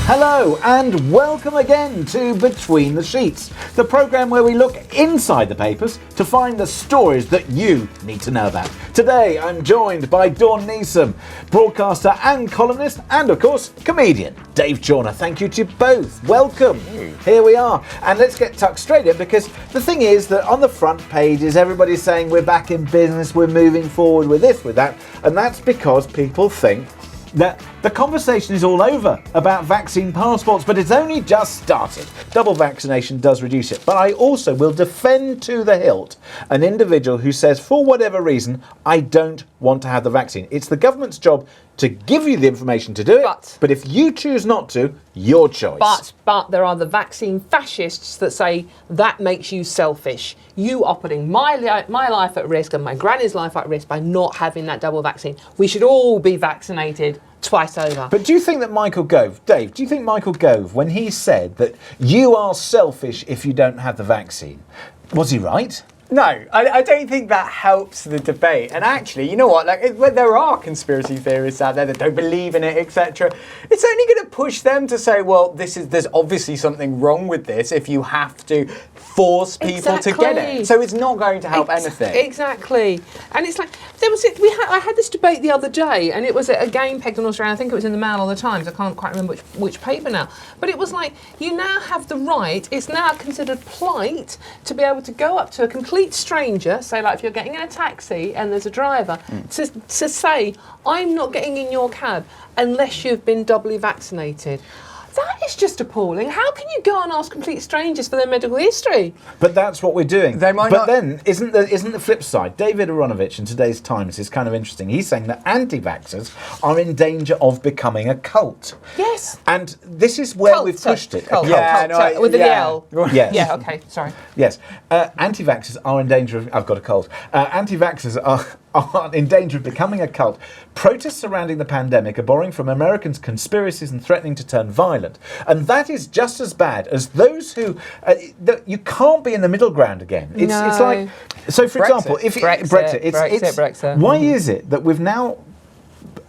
Hello and welcome again to Between the Sheets, the programme where we look inside the papers to find the stories that you need to know about. Today I'm joined by Neesom, broadcaster and columnist, and of course comedian Dave Chawner. Thank you to you both. Welcome. Here we are, and let's get tucked straight in, because the thing is that on the front pages everybody's saying we're back in business, we're moving forward with this, with that, and that's because people think that the conversation is all over about vaccine passports, but it's only just started. Double vaccination does reduce it. But I also will defend to the hilt an individual who says, for whatever reason, I don't want to have the vaccine. It's the government's job to give you the information to do it, but if you choose not to, your choice. But there are the vaccine fascists that say that makes you selfish. You are putting my life at risk and my granny's life at risk by not having that double vaccine. We should all be vaccinated twice over. But do you think that Michael Gove, Dave, do you think Michael Gove, when he said that you are selfish if you don't have the vaccine, was he right? No, I don't think that helps the debate. And actually, you know what? When there are conspiracy theorists out there that don't believe in it, etc., it's only going to push them to say, well, there's obviously something wrong with this if you have to force people to get it. So it's not going to help anything. Exactly. And it's like I had this debate the other day, and it was a game pegged on Australia. I think it was in the Mail or the Times. I can't quite remember which paper now. But it was like, you now have the right. It's now considered plight to be able to go up to a complete stranger, say like if you're getting in a taxi and there's a driver, to say, I'm not getting in your cab unless you've been doubly vaccinated. That is just appalling. How can you go and ask complete strangers for their medical history? But that's what we're doing. They might but not... then, isn't the flip side? David Aronovich in today's Times is kind of interesting. He's saying that anti-vaxxers are in danger of becoming a cult. Yes. And this is where we've pushed it. Cult. With an L. Yes. Yeah, okay, sorry. Yes. Anti-vaxxers are in danger of... I've got a cold. Anti-vaxxers are in danger of becoming a cult. Protests surrounding the pandemic are borrowing from Americans' conspiracies and threatening to turn violent. And that is just as bad as those who... you can't be in the middle ground again. It's like... So, for example, if Brexit. Why is it that we've now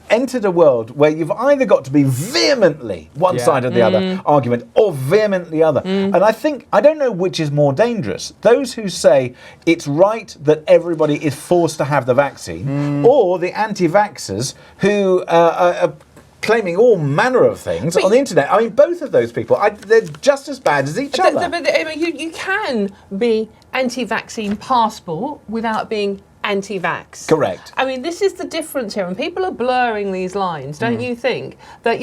entered a world where you've either got to be vehemently one side or the other argument, or vehemently other? And I don't know which is more dangerous. Those who say it's right that everybody is forced to have the vaccine, or the anti-vaxxers who are claiming all manner of things on the internet. I mean, both of those people, they're just as bad as each other. But you can be anti-vaccine passport without being anti-vax. Correct. I mean, this is the difference here, and people are blurring these lines, don't you think? That,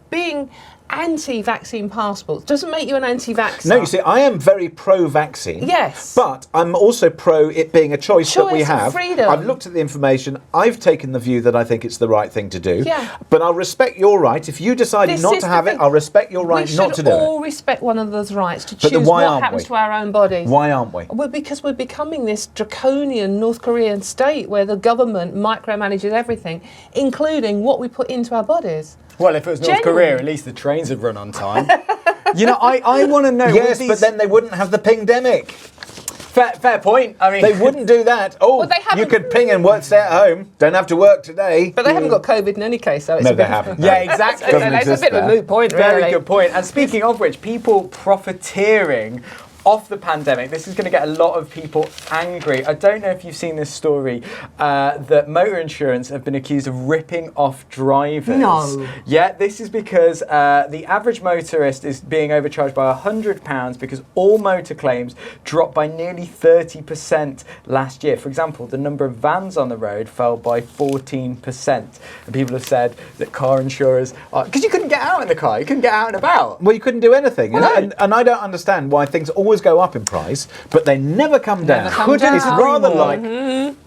being anti-vaccine passports doesn't make you an anti-vaxxer. No, you see, I am very pro-vaccine. Yes. But I'm also pro it being a choice that we have. Freedom. I've looked at the information. I've taken the view that I think it's the right thing to do. Yeah. But I'll respect your right. If you decided not to have it, I'll respect your right not to do it. We should all respect one another's rights to choose what happens to our own bodies. Why aren't we? Well, because we're becoming this draconian North Korean state where the government micromanages everything, including what we put into our bodies. Well, if it was North Korea, at least the trains would run on time. I want to know... Yes, but then they wouldn't have the pingdemic. Fair point. I mean, they wouldn't do that. You could ping and stay at home. Don't have to work today. But they haven't got COVID in any case, so it's no, they haven't. Yeah, exactly. It's a bit of a moot point, really. Very good point. And speaking of which, people profiteering off the pandemic. This is going to get a lot of people angry. I don't know if you've seen this story that motor insurance have been accused of ripping off drivers. No. Yeah, this is because the average motorist is being overcharged by £100 because all motor claims dropped by nearly 30% last year. For example, the number of vans on the road fell by 14%. And people have said that car insurers are... Because you couldn't get out in the car. You couldn't get out and about. Well, you couldn't do anything. Well, and I don't understand why things always go up in price, but they never come down. It's rather like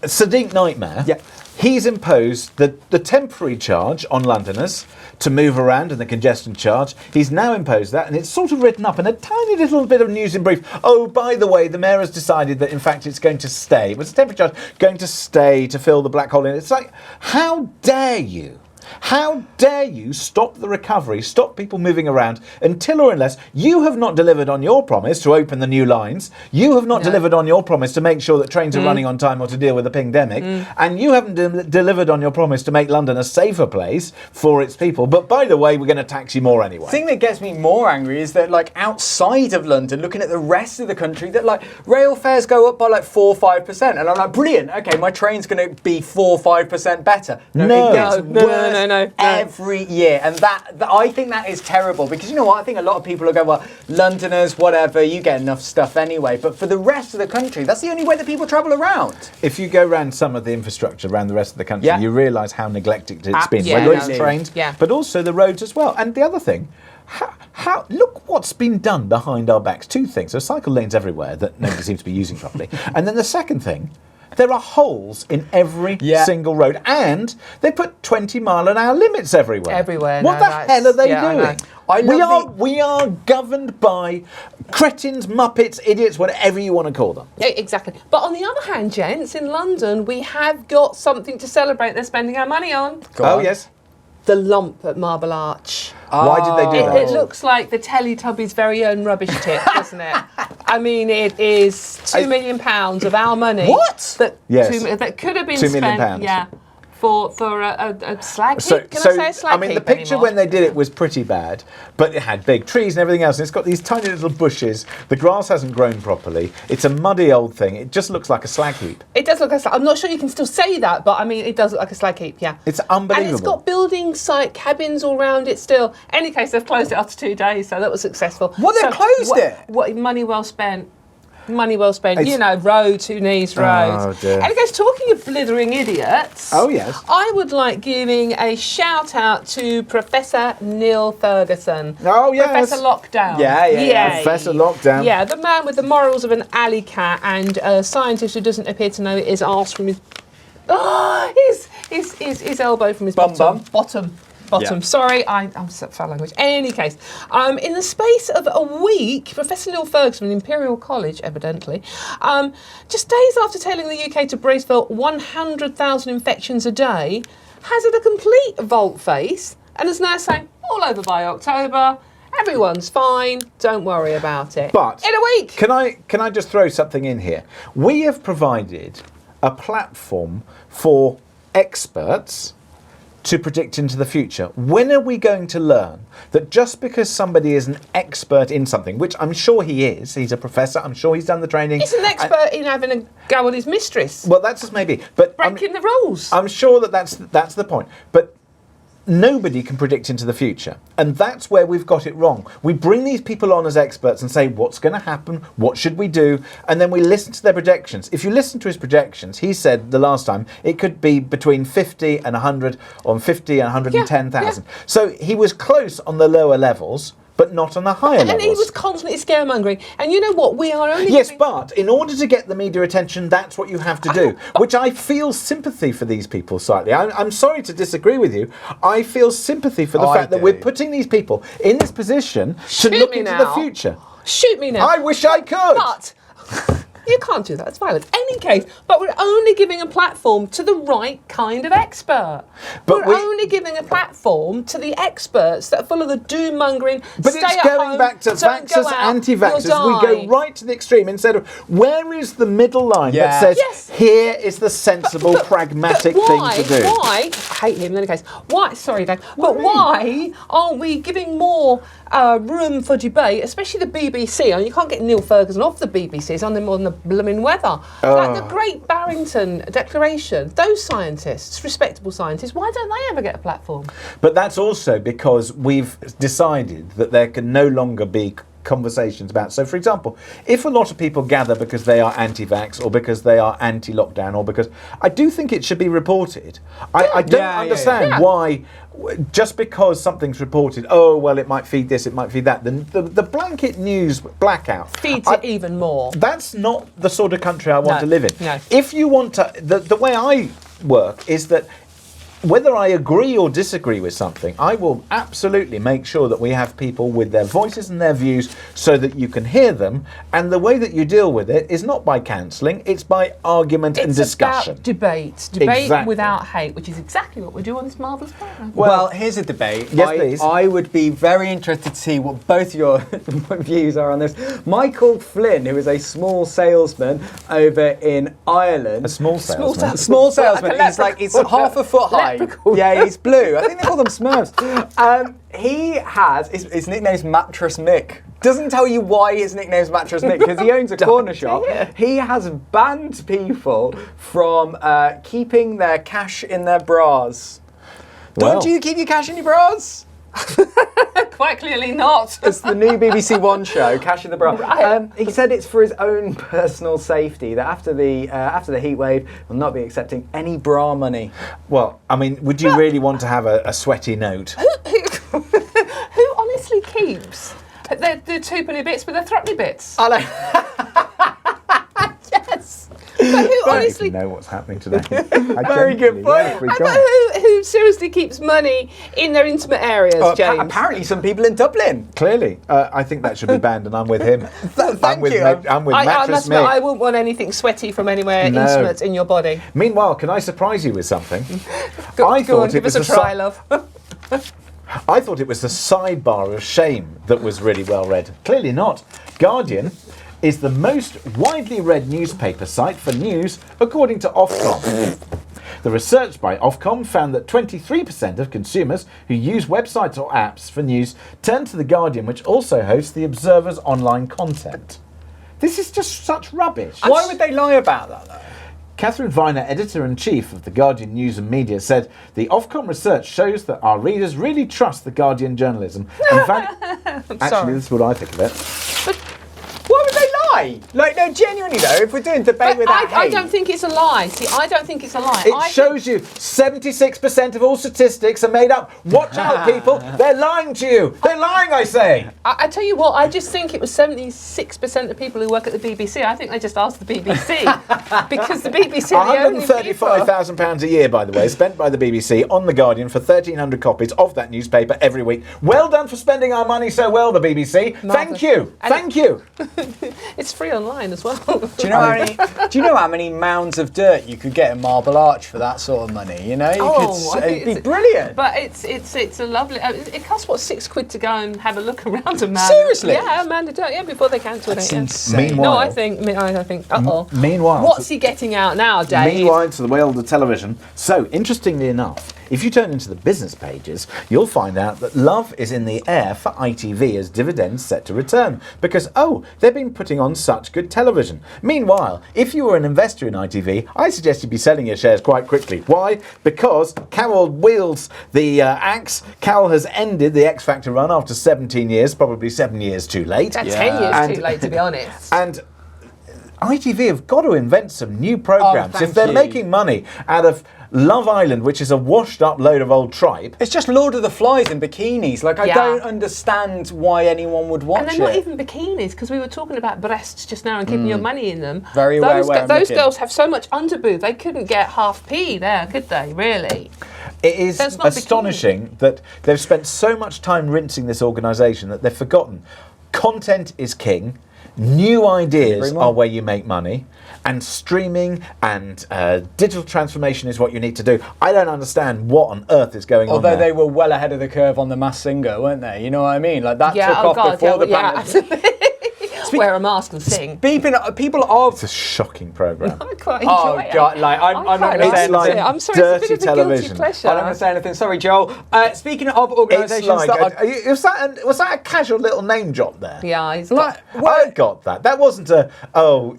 Sadiq Nightmare. Yeah. He's imposed the temporary charge on Londoners to move around and the congestion charge. He's now imposed that, and it's sort of written up in a tiny little bit of news in brief. Oh, by the way, the mayor has decided that in fact it's going to stay. It was a temporary charge going to stay to fill the black hole in. It's like, how dare you How dare you stop the recovery, stop people moving around until or unless you have not delivered on your promise to open the new lines, you have not delivered on your promise to make sure that trains are running on time or to deal with the pandemic, and you haven't delivered on your promise to make London a safer place for its people. But by the way, we're going to tax you more anyway. The thing that gets me more angry is that, like, outside of London, looking at the rest of the country, that, like, rail fares go up by like 4 or 5%, and I'm like, brilliant. Okay, my train's going to be 4 or 5% better. No. It gets worse every year, and that I think that is terrible, because you know what? I think a lot of people will go, well, Londoners, whatever, you get enough stuff anyway. But for the rest of the country, that's the only way that people travel around. If you go around some of the infrastructure around the rest of the country, you realise how neglected it's been, whether it's trains, but also the roads as well. And the other thing, how look what's been done behind our backs. Two things. There's cycle lanes everywhere that nobody seems to be using properly. And then the second thing, there are holes in every single road, and they put 20-mile-an-hour limits everywhere. What the hell are they doing? We are governed by cretins, muppets, idiots, whatever you want to call them. Yeah, exactly. But on the other hand, gents, in London, we have got something to celebrate they're spending our money on. Oh, yes. The lump at Marble Arch. Why did they do that? It looks like the Teletubbies' very own rubbish tip, doesn't it? I mean, it is £2 million of our money. What? That could have been £2 million. spent. Yeah. For a slag heap. Can I say a slag heap? I mean, the picture when they did it was pretty bad, but it had big trees and everything else, and it's got these tiny little bushes. The grass hasn't grown properly. It's a muddy old thing. It just looks like a slag heap. It does look like a slag. I'm not sure you can still say that, but I mean, it does look like a slag heap, yeah. It's unbelievable. And it's got building site cabins all around it still. Any case, they've closed it after 2 days, so that was successful. What, they closed it? Money well spent. Money well spent. You know, roads, who needs roads. Oh, dear. And guys, talking of blithering idiots. Oh, yes. I would like giving a shout out to Professor Neil Ferguson. Oh, yes. Professor Lockdown. Yeah. Professor Lockdown. Yeah, the man with the morals of an alley cat, and a scientist who doesn't appear to know his arse from his... his elbow from his bottom. Bottom. Sorry, I'm so foul language. Any case, in the space of a week, Professor Neil Ferguson from Imperial College, evidently, just days after telling the UK to brace for 100,000 infections a day, has had a complete volte-face and is now saying, all over by October, everyone's fine, don't worry about it. But in a week. Can I just throw something in here? We have provided a platform for experts to predict into the future. When are we going to learn that just because somebody is an expert in something, which I'm sure he is, he's a professor, I'm sure he's done the training. He's an expert in having a go on his mistress. Well, that's just maybe. But breaking the rules. I'm sure that's the point. But nobody can predict into the future. And that's where we've got it wrong. We bring these people on as experts and say, what's going to happen? What should we do? And then we listen to their projections. If you listen to his projections, he said the last time, it could be between 50 and 100, or 50 and 110,000. So he was close on the lower levels, but not on the higher levels. And he was constantly scaremongering. And you know what? We are only... Yes, but in order to get the media attention, that's what you have to do, which I feel sympathy for these people slightly. I'm sorry to disagree with you. I feel sympathy for the fact that we're putting these people in this position to look into the future. Shoot me now. I wish I could. But... you can't do that, it's violence. Any case, but we're only giving a platform to the right kind of expert. But we're only giving a platform to the experts that are full of the doom-mongering, but stay it's at going home, back to don't vaxxers, go out, anti-vaxxers. We go right to the extreme instead of where is the middle line that says here is the sensible, pragmatic thing to do. Why? I hate him in any case. Why? Sorry, Dave. But why are we giving more room for debate, especially the BBC? And you can't get Neil Ferguson off the BBC. It's on the blooming weather. Like the Great Barrington Declaration, those scientists, respectable scientists, why don't they ever get a platform? But that's also because we've decided that there can no longer be conversations about. So, for example, if a lot of people gather because they are anti-vax or because they are anti-lockdown or because... I do think it should be reported. I don't understand why... Just because something's reported, oh, well, it might feed this, it might feed that, then the blanket news blackout feeds it even more. That's not the sort of country I want to live in. No. If you want to... The way I work is that whether I agree or disagree with something, I will absolutely make sure that we have people with their voices and their views so that you can hear them. And the way that you deal with it is not by cancelling, it's by argument and discussion. It's about debate. Debate Exactly. without hate, which is exactly what we do on this marvellous programme. Well, here's a debate. Yes, please. I would be very interested to see what both your views are on this. Michael Flynn, who is a small salesman over in Ireland. A small salesman. Small salesman. He's half a foot high. Yeah, he's blue. I think they call them Smurfs. He has his nickname's Mattress Mick. Doesn't tell you why his nickname's Mattress Mick because he owns a corner shop. He has banned people from keeping their cash in their bras. Well. Don't you keep your cash in your bras? Quite clearly not. It's the new BBC One show, Cash in the Bra. Right. He said it's for his own personal safety that after the heat wave, will not be accepting any bra money. Well, I mean, would you really want to have a sweaty note? Who honestly keeps the two-penny bits with the threepenny bits? I know. Yes. But who I honestly... don't even know what's happening today. Very good point. But who seriously keeps money in their intimate areas, James? Apparently some people in Dublin. Clearly, I think that should be banned, and I'm with him. Thank you. I'm with I Mattress must admit, Mick. I wouldn't want anything sweaty from anywhere No. intimate in your body. Meanwhile, can I surprise you with something? Go I on, thought give it was us a the try, love. I thought it was the sidebar of shame that was really well read. Clearly not. Guardian is the most widely read newspaper site for news, according to Ofcom. The research by Ofcom found that 23% of consumers who use websites or apps for news turn to The Guardian, which also hosts The Observer's online content. This is just such rubbish. Why would they lie about that, though? Catherine Viner, editor-in-chief of The Guardian News and Media, said, "The Ofcom research shows that our readers really trust The Guardian journalism." Actually, this is what I think of it. Why would they lie? Like, no, genuinely though, if we're doing debate without I hate. don't think it's a lie. See, I don't think it's a lie. It shows you 76% of all statistics are made up. Watch out, people. They're lying to you. They're lying, I say. I tell you what, I just think it was 76% of people who work at the BBC. I think they just asked the BBC. Because the BBC are the only people. £135,000 a year, by the way, spent by the BBC on The Guardian for 1,300 copies of that newspaper every week. Well done for spending our money so well, the BBC. Thank you. Thank you. It's free online as well. Do you know how many mounds of dirt you could get in Marble Arch for that sort of money? You know, it'd be brilliant. But it's a lovely. It costs what, £6 to go and have a look around a mound. Seriously? Yeah, a mound of dirt. Yeah, before they cancel it. That's Yeah. insane. Meanwhile- No, I think. Meanwhile, What's he getting out now, Dave? Meanwhile, to the world of television. So, interestingly enough, if you turn into the business pages, you'll find out that love is in the air for ITV as dividends set to return. Because, they've been putting on such good television. Meanwhile, if you were an investor in ITV, I suggest you be selling your shares quite quickly. Why? Because Carol wields the axe. Carol has ended the X Factor run after 17 years, probably 7 years too late. That's 10 years too late, to be honest. And ITV have got to invent some new programmes. thank If they're you. making money out of Love Island, which is a washed up load of old tripe. It's just Lord of the Flies in bikinis. Like, I don't understand why anyone would watch it. And they're not even bikinis, because we were talking about breasts just now and keeping your money in them. Very those aware I'm those looking. girls have so much underboob, they couldn't get half P there, could they, really? It is That's not astonishing that they've spent so much time rinsing this organisation that they've forgotten content is king, new ideas are where you make money, and streaming and digital transformation is what you need to do. I don't understand what on earth is going on Although there. they were well ahead of the curve on The Masked Singer, weren't they? You know what I mean? Like, that took off before the pandemic. absolutely. Wear a mask and sing. People are... It's a shocking programme. I quite enjoy it. God, like, I'm not quite going to say like anything. it. I'm sorry, dirty it's a bit of a television. guilty pleasure. I'm not going to say anything. Sorry, Joel. Speaking of It's organisations like, that are... was that a casual little name drop there? Yeah, he's Like, I got that. That wasn't a, I'm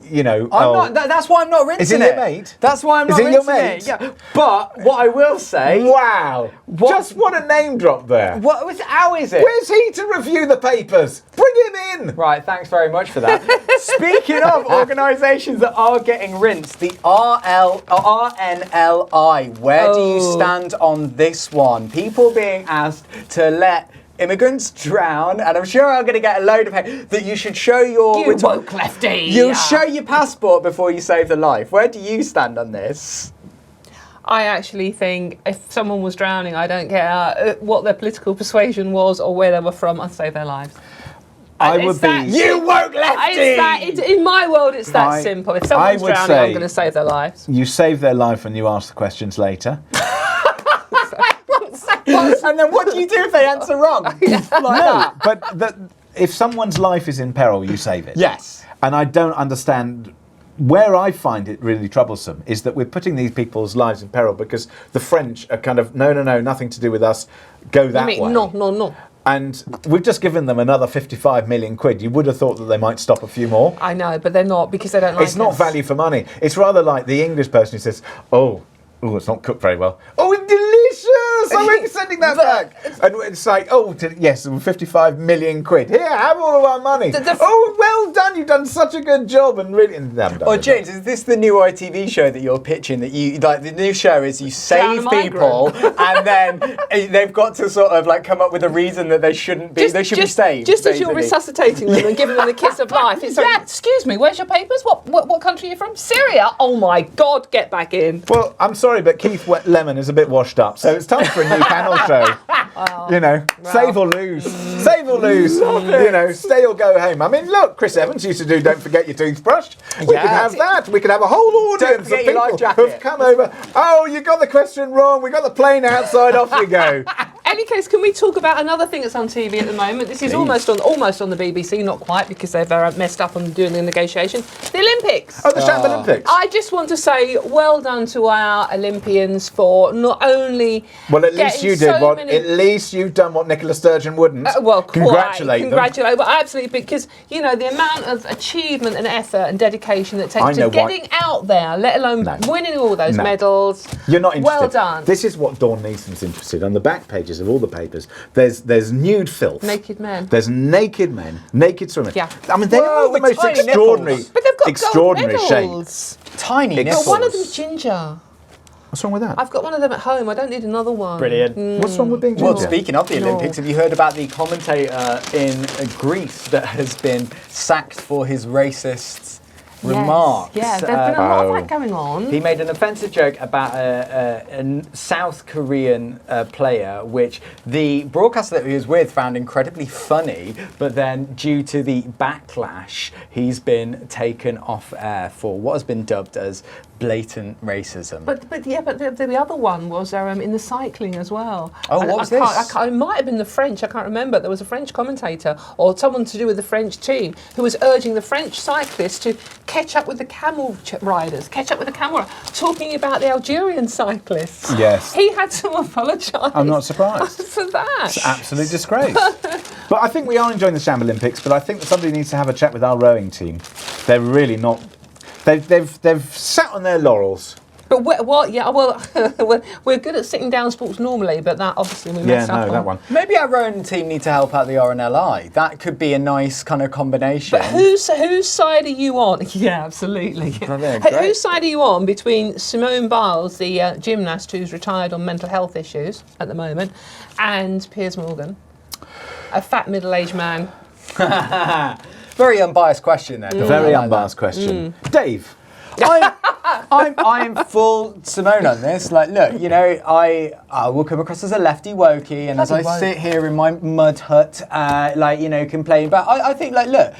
not, that's why I'm not rinsing Is he your mate? That's why I'm Is not he your rinsing mate? it. Yeah. But what I will say... Wow. Just what a name drop there. How is it? Where's he to review the papers? Bring him in. Right, thanks very much for that. Speaking of organisations that are getting rinsed, the RNLI, where do you stand on this one? People being asked to let immigrants drown, and I'm sure I'm going to get a load of hate, that you should show your... You woke lefty. You'll show your passport before you save the life. Where do you stand on this? I actually think if someone was drowning, I don't care what their political persuasion was or where they were from, I'd save their lives. I would be. You woke lefty! In my world, it's that simple. If someone's drowning, I'm going to save their lives. You save their life and you ask the questions later. And then what do you do if they answer wrong? But if someone's life is in peril, you save it. Yes. And I don't understand. Where I find it really troublesome is that we're putting these people's lives in peril because the French are kind of, no, nothing to do with us, go that way. No. And we've just given them another 55 million quid. You would have thought that they might stop a few more. I know, but they're not because they don't like It's not value for money. It's rather like the English person who says, oh, it's not cooked very well. Oh, it's delicious! I won't be sending that back. And it's like, yes, 55 million quid. Here, have all of our money. Oh, well done! You've done such a good job, and really. James, is this the new ITV show that you're pitching? That you like? The new show is you save people, and then they've got to sort of like come up with a reason that they shouldn't be. They should be saved. Just as you're resuscitating them and giving them the kiss of life. It's like, excuse me, where's your papers? What country are you from? Syria. Oh my God, get back in. Well, I'm sorry, but Keith Lemon is a bit washed up, so it's time for a new panel show. Save or lose. Save or lose. Stay or go home. I mean, look, Chris Evans used to do Don't Forget Your Toothbrush. We could have that. We could have a whole audience of people who've come over. Oh, you got the question wrong. We got the plane outside. Off you go. Any case, can we talk about another thing that's on TV at the moment? This is almost on the BBC, not quite because they've messed up on doing the negotiation. The Olympics. Oh, the Sham Olympics. I just want to say well done to our Olympians for not only. Well, at least you did what. At least you've done what Nicola Sturgeon wouldn't. Congratulate them. Well, absolutely, because the amount of achievement and effort and dedication that takes to getting out there, let alone winning all those medals. You're not interested. Well done. This is what Dawn Neesom's interested in. On the back pages of all the papers, there's nude filth. Naked men. There's naked men, naked swimmers. Yeah. I mean, they are the most extraordinary, but they've got extraordinary shapes. Tiny nipples. But one of them's ginger. What's wrong with that? I've got one of them at home. I don't need another one. Brilliant. What's wrong with being ginger? Well, speaking of the Olympics, have you heard about the commentator in Greece that has been sacked for his racist remarks? Yeah, there's been a lot of that going on. He made an offensive joke about a South Korean player, which the broadcaster that he was with found incredibly funny, but then due to the backlash, he's been taken off air for what has been dubbed as blatant racism. But the other one was in the cycling as well. Oh, what was this? It might have been the French. I can't remember. There was a French commentator or someone to do with the French team who was urging the French cyclists to catch up with the camel riders, talking about the Algerian cyclists. Yes. He had to apologise. I'm not surprised. For that. It's an absolute disgrace. But I think we are enjoying the Sham Olympics, but I think that somebody needs to have a chat with our rowing team. They're really not... They've sat on their laurels. But we're good at sitting down sports normally, but that obviously we messed up on. That one. Maybe our own team need to help out the RNLI. That could be a nice kind of combination. But whose side are you on? Yeah, absolutely. Whose side are you on between Simone Biles, the gymnast who's retired on mental health issues at the moment, and Piers Morgan, a fat middle-aged man? Very unbiased question then. Very unbiased question. Dave. I'm full Simone on this. Like, look, I will come across as a lefty wokey, and as I sit here in my mud hut, complain. But I think, look,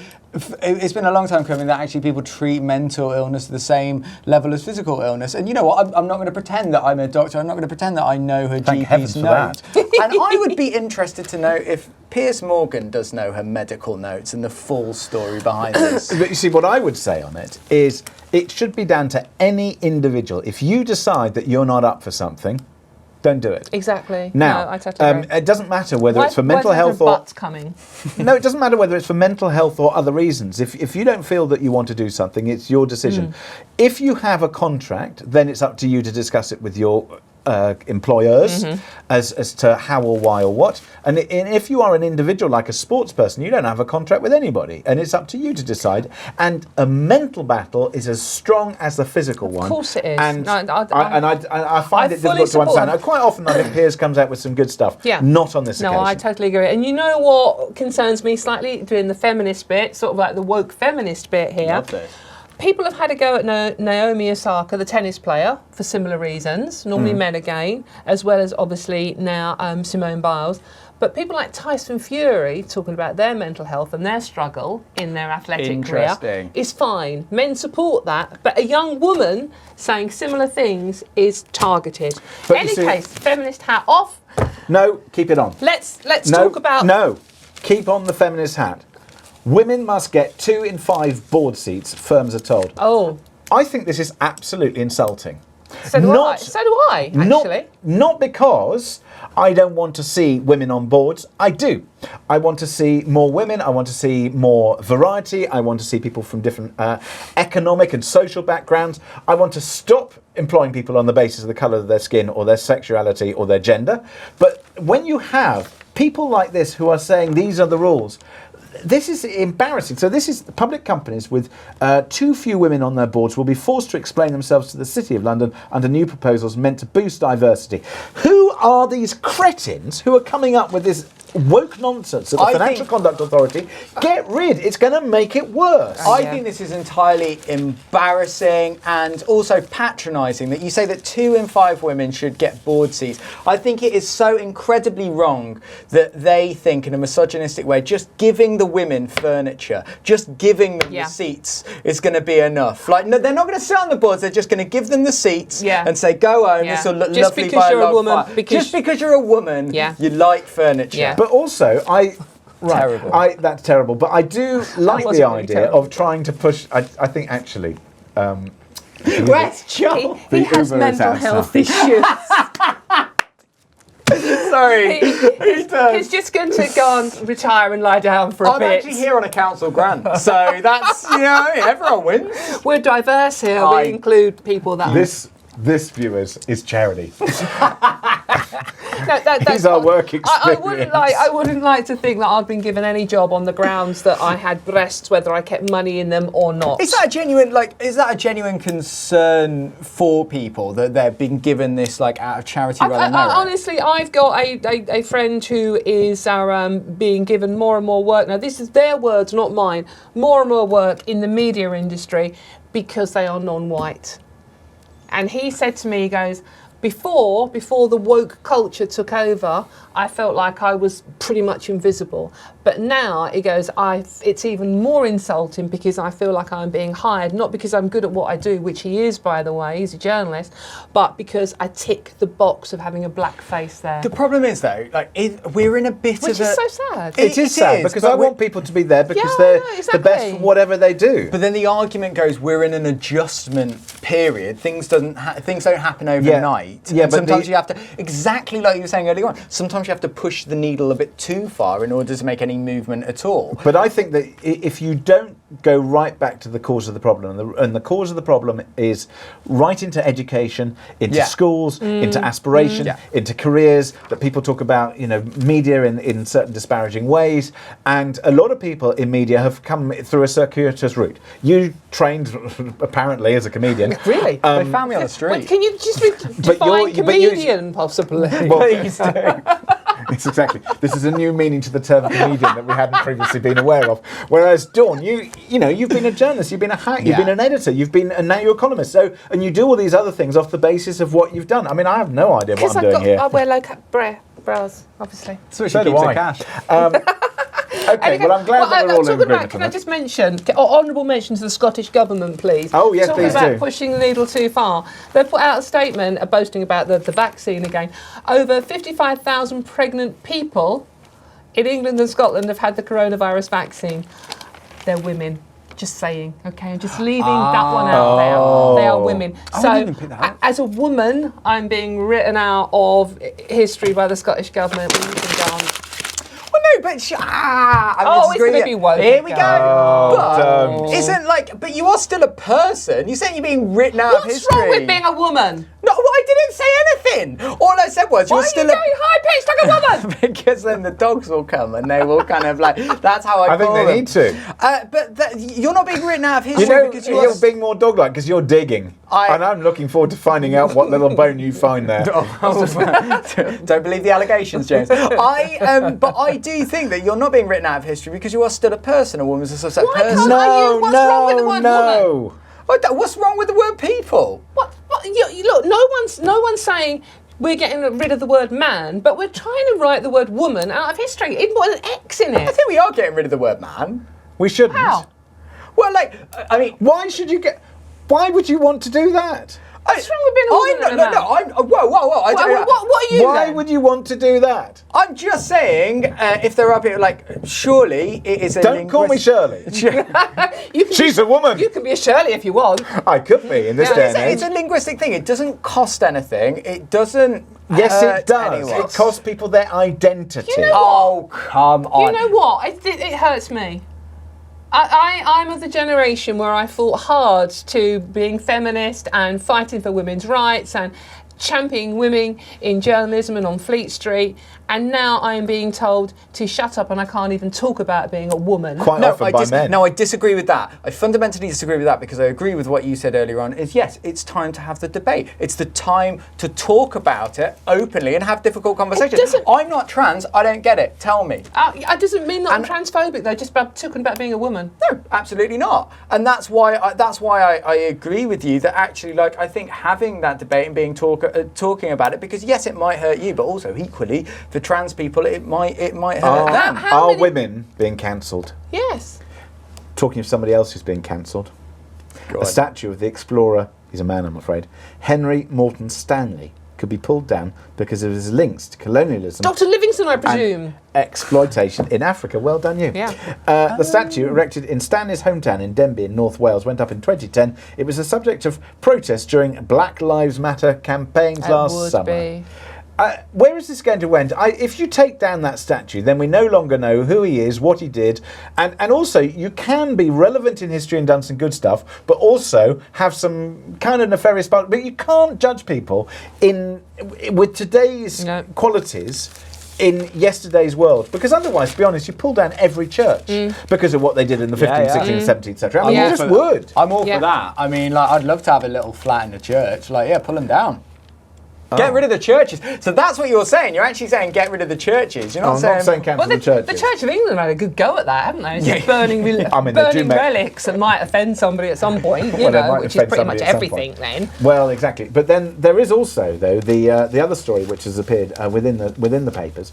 it's been a long time coming that actually people treat mental illness at the same level as physical illness. And you know what? I'm not going to pretend that I'm a doctor. I'm not going to pretend that I know her GP's note. And I would be interested to know if Piers Morgan does know her medical notes and the full story behind this. But you see, what I would say on it is it should be down to any individual. If you decide that you're not up for something, don't do it. Exactly. Now, no, I totally agree. It doesn't matter whether it's for mental health or... butts coming? No, it doesn't matter whether it's for mental health or other reasons. If you don't feel that you want to do something, it's your decision. If you have a contract, then it's up to you to discuss it with your employers as to how or why or what. And if you are an individual, like a sports person, you don't have a contract with anybody, and it's up to you to decide. And a mental battle is as strong as the physical one. Of course it is. And I find it difficult to understand. Now, quite often, I think Piers comes out with some good stuff. Yeah. Not on this occasion. No, I totally agree. And you know what concerns me slightly, doing the feminist bit, sort of like the woke feminist bit here. Love this. People have had a go at Naomi Osaka, the tennis player, for similar reasons, normally men again, as well as obviously now Simone Biles. But people like Tyson Fury, talking about their mental health and their struggle in their athletic career, is fine. Men support that. But a young woman saying similar things is targeted. But Any case, feminist hat off. No, keep it on. Let's talk about... No, keep on the feminist hat. Women must get 2 in 5 board seats, firms are told. Oh. I think this is absolutely insulting. So do I. So do I, actually. Not because I don't want to see women on boards. I do. I want to see more women. I want to see more variety. I want to see people from different economic and social backgrounds. I want to stop employing people on the basis of the colour of their skin or their sexuality or their gender. But when you have people like this who are saying these are the rules, this is embarrassing. So this is public companies with too few women on their boards will be forced to explain themselves to the City of London under new proposals meant to boost diversity. Who are these cretins who are coming up with this woke nonsense at the Financial Conduct Authority? Get rid. It's going to make it worse. I think this is entirely embarrassing and also patronising that you say that 2 in 5 women should get board seats. I think it is so incredibly wrong that they think in a misogynistic way just giving the women furniture, just giving them the seats is going to be enough. Like, no, they're not going to sit on the boards, they're just going to give them the seats and say, go home, this will look lovely by a log fire. Just because you're a woman, you like furniture. But also, terrible. That's terrible. But I do like the idea of trying to push. I think actually. Where's Joel? He has mental health issues. Sorry. He's just going to go and retire and lie down for a bit. I'm actually here on a council grant, so that's, everyone wins. We're diverse here. We include people that... This, viewers, is charity. That's These are work experience. I wouldn't like to think that I've been given any job on the grounds that I had breasts, whether I kept money in them or not. Is that a genuine concern for people that they're being given this out of charity rather than merit? Honestly, I've got a friend who is being given more and more work. Now, this is their words, not mine. More and more work in the media industry because they are non-white. And he said to me, he goes, before the woke culture took over, I felt like I was pretty much invisible. But now, he goes, it's even more insulting because I feel like I'm being hired, not because I'm good at what I do, which he is, by the way, he's a journalist, but because I tick the box of having a black face there. The problem is, though, we're in a bit which of a... Which is so sad. It is sad, because I want people to be there because they're the best for whatever they do. But then the argument goes, we're in an adjustment period. Things don't happen overnight. Yeah, but sometimes you have to, exactly like you were saying earlier on, sometimes you have to push the needle a bit too far in order to make any movement at all. But I think that if you don't go right back to the cause of the problem, and the cause of the problem is right into education, into schools, into aspiration, into careers, that people talk about, media in certain disparaging ways, and a lot of people in media have come through a circuitous route. You trained, apparently, as a comedian. Really? They found me on the street. Wait, can you just define comedian, possibly? Please do. It's exactly. This is a new meaning to the term comedian that we hadn't previously been aware of. Whereas Dawn, you've been a journalist, you've been a hack, you've been an editor, and now you're a columnist. So, and you do all these other things off the basis of what you've done. I mean, I have no idea what I'm doing here. I wear low-cut bras, obviously. So do I. Cash. Okay, well, I'm glad that we're all in agreement. Can I just mention, honourable mention to the Scottish Government, please? Oh, yes, please do. Talking about pushing the needle too far. They've put out a statement boasting about the vaccine again. Over 55,000 pregnant people in England and Scotland have had the coronavirus vaccine. They're women. Just saying, okay? I'm just leaving that one out there. They are women. So, as a woman, I'm being written out of history by the Scottish Government. We need to go on. No, but it's going to be woke. Here we go. Don't. But you are still a person. You're saying you're being written out of history. What's wrong with being a woman? No, I didn't say anything. All I said was Why you're are still you going high-pitched like a woman? Because then the dogs will come and they will kind of that's how I think they need to. But you're not being written out of history because you're being more dog-like because you're digging. And I'm looking forward to finding out what little bone you find there. Don't believe the allegations, James. But I do think that you're not being written out of history because you are still a person. A woman's a subset person. What's wrong with the word woman? What's wrong with the word people? What? Look, no one's saying we're getting rid of the word man, but we're trying to write the word woman out of history. It put an X in I it. think we are getting rid of the word man. We shouldn't. How? Well, like, I mean, Why would you want to do that? What's wrong with being a woman and a man? Whoa. What are you Why then? would you want to do that? I'm just saying, if there are people like, surely it is a Don't call me Shirley. She's a woman. You can be a Shirley if you want. I could be in this day and age. It's a linguistic thing. It doesn't cost anything. It doesn't. Yes, hurt it does. anyone. It costs people their identity. You know Oh, come on. You know what? It hurts me. I'm of the generation where I fought hard to being feminist and fighting for women's rights and championing women in journalism and on Fleet Street, and now I am being told to shut up and I can't even talk about being a woman. Quite often by men. No, I disagree with that. I fundamentally disagree with that because I agree with what you said earlier on. Is yes, it's time to have the debate. It's the time to talk about it openly and have difficult conversations. I'm not trans. I don't get it. Tell me. It doesn't mean that I'm transphobic though. Just about talking about being a woman. No, absolutely not. And that's why I agree with you that actually, like, I think having that debate and being talking about it, because yes, it might hurt you, but also equally for trans people, it might hurt them. Are women being cancelled? Yes. Talking of somebody else who's being cancelled. A statue of the explorer, he's a man I'm afraid, Henry Morton Stanley, could be pulled down because of his links to colonialism. Dr. Livingstone, I presume. And exploitation in Africa. Well done, you. Yeah. The statue, erected in Stanley's hometown in Denbigh in North Wales, went up in 2010. It was the subject of protest during Black Lives Matter campaigns last summer. Where is this going to end? If you take down that statue, then we no longer know who he is, what he did, and also you can be relevant in history and done some good stuff, but also have some kind of nefarious part. But you can't judge people with today's qualities in yesterday's world, because otherwise, to be honest, you pull down every church because of what they did in the 15th, 16th, 17th, etc. I mean, you just would. I'm all for that. I mean, like, I'd love to have a little flat in the church. Like, yeah, pull them down. Get rid of the churches. So that's what you're saying. You're actually saying get rid of the churches. You're not saying cancel the churches. The Church of England had a good go at that, haven't they? Just burning relics that might offend somebody at some point, which is pretty much everything then. Well, exactly. But then there is also, though, the other story which has appeared within the papers,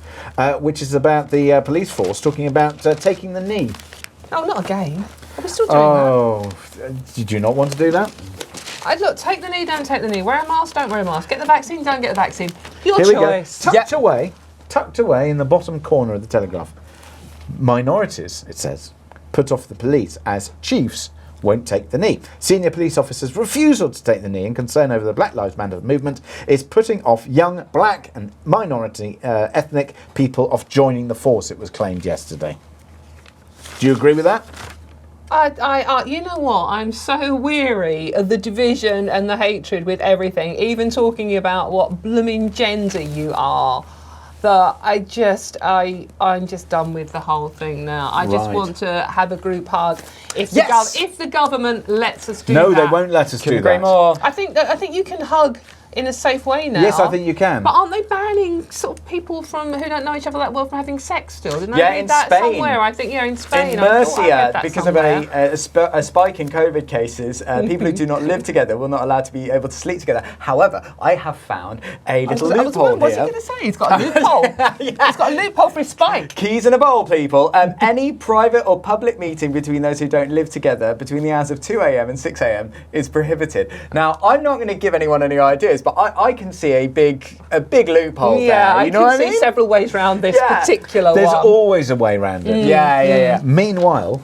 which is about the police force talking about taking the knee. Oh, not again. Are we still doing that? Did you not want to do that? Look, take the knee, don't take the knee. Wear a mask, don't wear a mask. Get the vaccine, don't get the vaccine. Your Here choice. We go. Tucked away in the bottom corner of the Telegraph. Minorities, it says, put off the police as chiefs won't take the knee. Senior police officers' refusal to take the knee and concern over the Black Lives Matter movement is putting off young black and minority ethnic people of joining the force, it was claimed yesterday. Do you agree with that? You know what? I'm so weary of the division and the hatred with everything, even talking about what blooming gender you are, that I'm just done with the whole thing now. I just want to have a group hug. If the government lets us do that. No, they won't let us do that. More. I think you can hug in a safe way now. Yes, I think you can. But aren't they banning sort of people who don't know each other that well from having sex still? Didn't I read in that Spain. somewhere? I think, in Spain. In I read Murcia, that because somewhere. of a spike in COVID cases, people who do not live together will not allowed to be able to sleep together. However, I have found a little loophole here. What's he going to say? He's got a loophole. He's got a loophole for his spike. Keys in a bowl, people. Any private or public meeting between those who don't live together between the hours of 2 a.m. and 6 a.m. is prohibited. Now, I'm not going to give anyone any ideas, but I can see a big loophole there. I can see several ways around this particular one. There's always a way around it. Yeah. Meanwhile,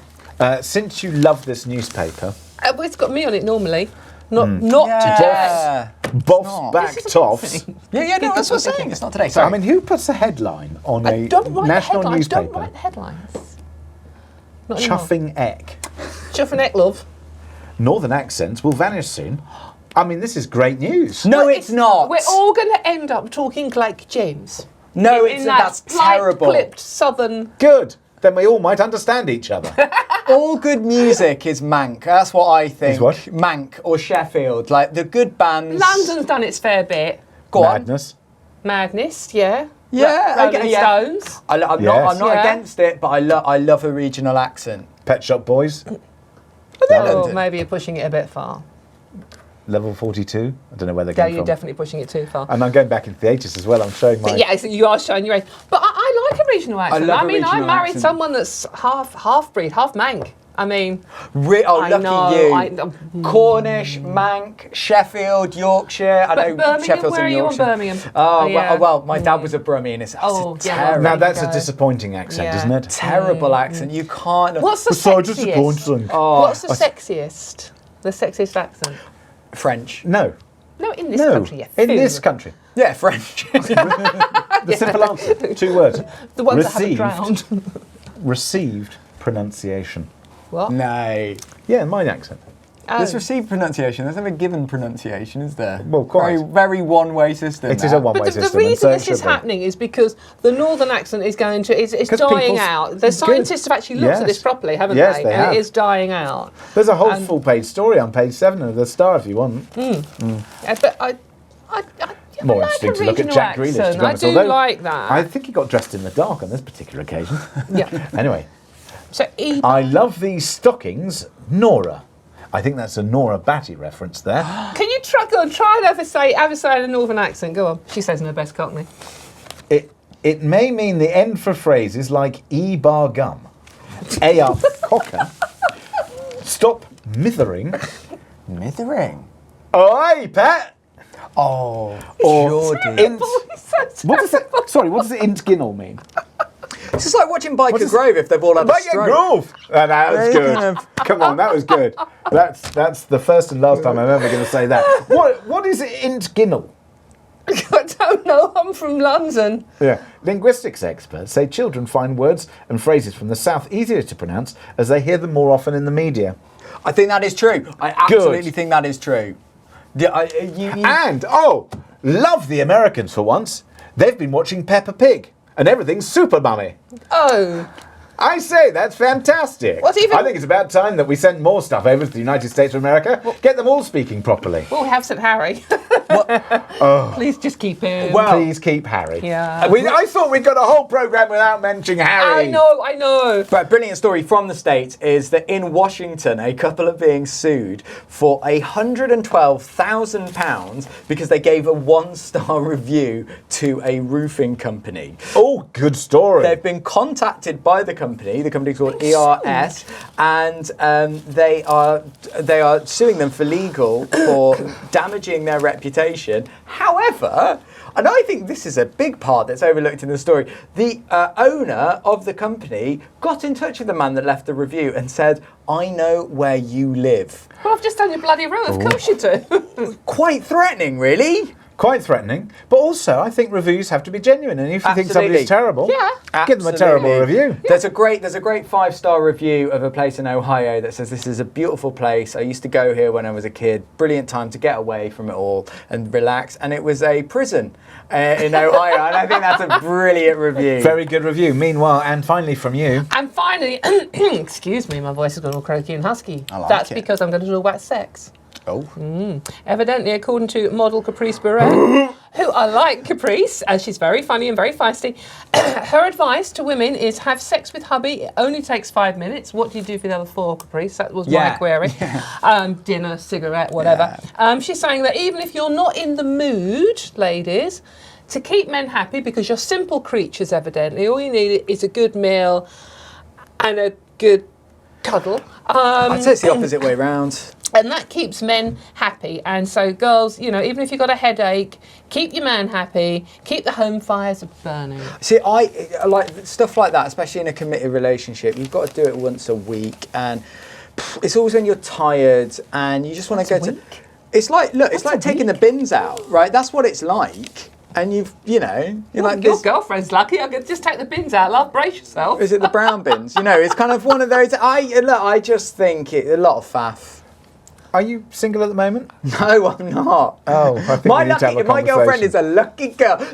since you love this newspaper... it's got me on it normally. Not today. Boss back toffs. No, that's what I'm saying. It's not today. So, I mean, who puts a headline on a national newspaper? Don't write the headlines. Chuffing Eck. Chuffing Eck, love. Northern accents will vanish soon. I mean, this is great news. No, it's not. We're all going to end up talking like James. No, that's terrible. Clipped southern. Good. Then we all might understand each other. All good music is Manc. That's what I think. Is what? Manc or Sheffield. Like the good bands. London's done its fair bit. Go Madness. Madness, yeah. Rolling Stones. I'm not against it, but I love a regional accent. Pet Shop Boys. Oh, maybe you're pushing it a bit far. Level 42. I don't know where they're Yeah, going you're from. definitely pushing it too far. And I'm going back into the 80s as well. I'm showing my... Yeah, so you are showing your age. But I like a regional accent. love a mean, I regional married accent. someone that's half-breed, half Manc. I mean... Lucky know, you. Cornish, Manc, Sheffield, Yorkshire. I know Birmingham, Sheffield's where in are you on Yorkshire. Birmingham? Oh, Yeah. well, my dad was a Brummie, and it's Oh, a yeah, terrible, Now, there that's you a go. disappointing accent, Yeah. isn't it? terrible accent. You can't... What's the So sexiest? disappointing. Oh, What's the sexiest? The sexiest accent? French. No. No, in this No. country, yeah. In Food. this country. Yeah, French. The simple answer. 2 words. The ones that Received. haven't drowned. Received pronunciation. What? No. Yeah, my accent. There's received pronunciation. There's never given pronunciation, is there? Well, quite. Very, very one-way system. It is that. a one-way But the system. and reason so it this is should be. happening is because the northern accent is going to it's 'Cause dying people's- out. The good. scientists have actually looked at Yes. this properly, haven't Yes, they? they And have. it is dying out. There's a whole And- full-page story on page 7 of the Star if you want. But I More like interesting a to look at regional Jack Grealish, to be accent. I honest, do although like that. I think he got dressed in the dark on this particular occasion. Yeah. Anyway, So I love these stockings, Nora. I think that's a Nora Batty reference there. can you try and ever say a northern accent? Go on. She says in her best Cockney. It may mean the end for phrases like bar gum, up cocker, stop mithering, Mithering. oi Pat, Oh, or Geordie. int. What does it? Sorry, what does int ginnell mean? It's just like watching Biker is- Grove if they've all had a Like a stroke. grove. That was Yeah, good. kind Come on, that was good. That's the first and last time I'm ever going to say that. What is int ginnell? I don't know. I'm from London. Yeah. Linguistics experts say children find words and phrases from the South easier to pronounce as they hear them more often in the media. I think that is true. I absolutely think that is true. Yeah, And, love the Americans for once. They've been watching Peppa Pig and everything's super mummy. Oh. I say, that's fantastic. What even- I think it's about time that we send more stuff over to the United States of America. Get them all speaking properly. Well, we have St. Harry. Please just keep him. Well- Please keep Harry. Yeah. I thought we'd got a whole programme without mentioning Harry. I know. But a brilliant story from the States is that in Washington, a couple are being sued for £112,000 because they gave a 1-star review to a roofing company. Oh, good story. They've been contacted by the company. The company's called ERS, and they are suing them for legal for damaging their reputation. However, and I think this is a big part that's overlooked in the story, the owner of the company got in touch with the man that left the review and said, "I know where you live." Well, I've just done your bloody room. Of course you do. Quite threatening, really. Quite threatening, but also I think reviews have to be genuine. And if you think Absolutely. somebody's terrible, Yeah. give them a terrible Absolutely. review. There's a great 5-star review of a place in Ohio that says this is a beautiful place. I used to go here when I was a kid. Brilliant time to get away from it all and relax. And it was a prison in Ohio, and I think that's a brilliant review. Very good review. Meanwhile, and finally from you, And finally, excuse me, my voice has gone all croaky and husky. I like That's it. because I'm going to talk about sex. Oh. Evidently, according to model Caprice Beret, who I like Caprice, as she's very funny and very feisty, her advice to women is have sex with hubby. It only takes 5 minutes. What do you do for the other 4, Caprice? That was my Yeah. query. Dinner, cigarette, whatever. She's saying that even if you're not in the mood, ladies, to keep men happy, because you're simple creatures, evidently, all you need is a good meal and a good cuddle. I'd say it's the opposite way round. And that keeps men happy. And so, girls, even if you've got a headache, keep your man happy, keep the home fires burning. See, I like stuff like that, especially in a committed relationship. You've got to do it once a week, and it's always when you're tired and you just want to go to. It's like it's like taking the bins out, right? That's what it's like. And you're like Your this. girlfriend's lucky. I could just take the bins out, love. Brace yourself. Is it the brown bins? It's kind of one of those. I just think it's a lot of faff. are you single at the moment? No, I'm not. Oh, I think my we need to have a my girlfriend conversation. is a lucky girl. No,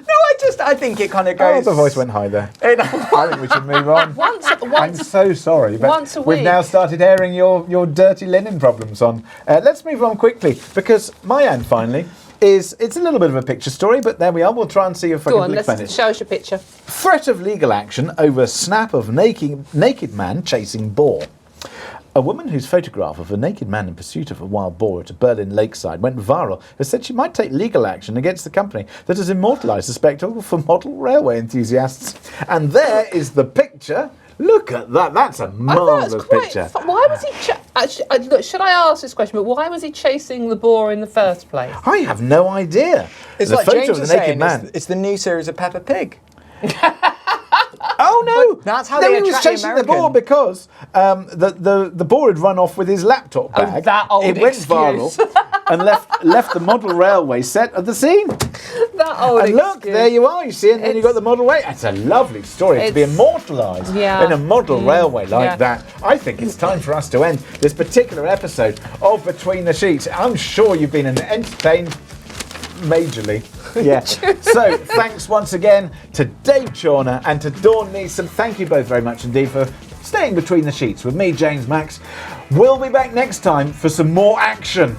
I think it kind of Oh, goes. the voice went high there. I think we should move on. I'm Once so sorry, but once a we've week. now started airing your dirty linen problems on. Let's move on quickly, because my end finally it's a little bit of a picture story, but there we are. We'll try and see if I Go can on, explain let's it. show us your picture. Threat of legal action over snap of naked man chasing boar. A woman whose photograph of a naked man in pursuit of a wild boar at a Berlin lakeside went viral has said she might take legal action against the company that has immortalised the spectacle for model railway enthusiasts. And there is the picture. Look at that. That's a marvellous picture. Why was he... look, should I ask this question, but why was he chasing the boar in the first place? I have no idea. It's the like photo James of the was naked saying, man. it's the new series of Peppa Pig. Oh no! That's how no, they he was attract the chasing the American. boar because the boar had run off with his laptop bag. that old it went excuse. viral and left the model railway set at the scene. That old And look, excuse. there you are. You see, and then you got the model railway. It's a lovely story to be immortalised in a model railway like that. I think it's time for us to end this particular episode of Between the Sheets. I'm sure you've been entertained majorly. Yeah. So thanks once again to Dave Chawner and to Dawn Neesom. Thank you both very much indeed for staying between the sheets with me, James Max. We'll be back next time for some more action.